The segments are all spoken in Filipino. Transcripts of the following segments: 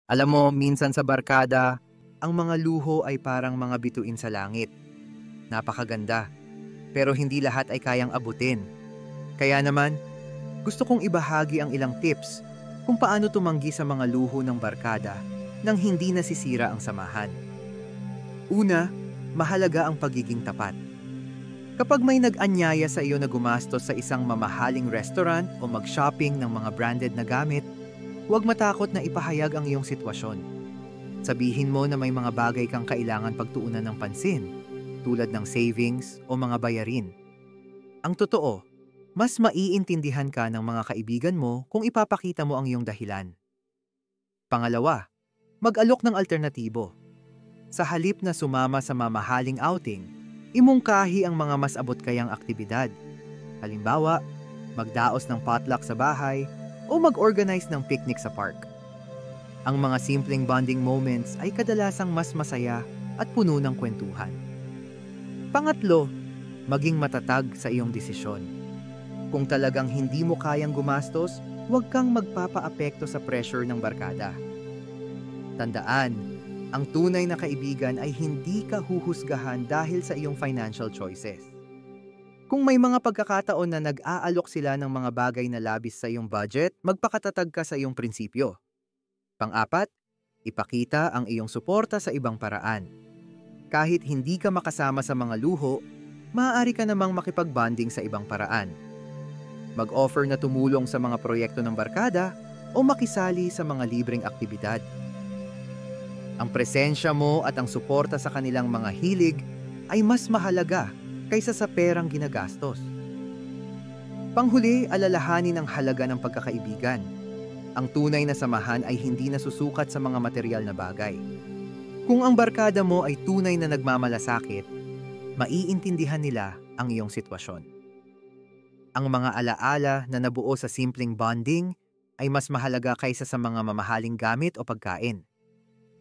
Alam mo, minsan sa barkada, ang mga luho ay parang mga bituin sa langit. Napakaganda, pero hindi lahat ay kayang abutin. Kaya naman, gusto kong ibahagi ang ilang tips kung paano tumanggi sa mga luho ng barkada nang hindi nasisira ang samahan. Una, mahalaga ang pagiging tapat. Kapag may nag-anyaya sa iyo na gumastos sa isang mamahaling restaurant o mag-shopping ng mga branded na gamit, huwag matakot na ipahayag ang iyong sitwasyon. Sabihin mo na may mga bagay kang kailangan pagtuunan ng pansin, tulad ng savings o mga bayarin. Ang totoo, mas maiintindihan ka ng mga kaibigan mo kung ipapakita mo ang iyong dahilan. Pangalawa, mag-alok ng alternatibo. Sa halip na sumama sa mamahaling outing, imungkahi ang mga mas abot kayang aktibidad. Halimbawa, magdaos ng potluck sa bahay o mag-organize ng picnic sa park. Ang mga simpleng bonding moments ay kadalasang mas masaya at puno ng kwentuhan. Pangatlo, maging matatag sa iyong desisyon. Kung talagang hindi mo kayang gumastos, huwag kang magpapaapekto sa pressure ng barkada. Tandaan, ang tunay na kaibigan ay hindi ka huhusgahan dahil sa iyong financial choices. Kung may mga pagkakataon na nag-aalok sila ng mga bagay na labis sa iyong budget, magpakatatag ka sa iyong prinsipyo. Pang-apat, ipakita ang iyong suporta sa ibang paraan. Kahit hindi ka makasama sa mga luho, maaari ka namang makipag-bonding sa ibang paraan. Mag-offer na tumulong sa mga proyekto ng barkada o makisali sa mga libreng aktibidad. Ang presensya mo at ang suporta sa kanilang mga hilig ay mas mahalaga kaysa sa perang ginagastos. Panghuli, alalahanin ang halaga ng pagkakaibigan. Ang tunay na samahan ay hindi nasusukat sa mga material na bagay. Kung ang barkada mo ay tunay na nagmamalasakit, maiintindihan nila ang iyong sitwasyon. Ang mga alaala na nabuo sa simpleng bonding ay mas mahalaga kaysa sa mga mamahaling gamit o pagkain.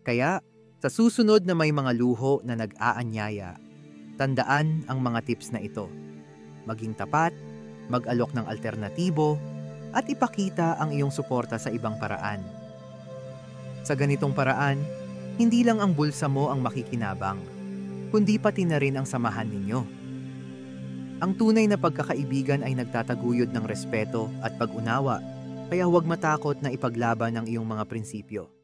Kaya, sa susunod na may mga luho na nag-aanyaya, tandaan ang mga tips na ito. Maging tapat, mag-alok ng alternatibo, at ipakita ang iyong suporta sa ibang paraan. Sa ganitong paraan, hindi lang ang bulsa mo ang makikinabang, kundi pati na rin ang samahan ninyo. Ang tunay na pagkakaibigan ay nagtataguyod ng respeto at pag-unawa, kaya huwag matakot na ipaglaban ang iyong mga prinsipyo.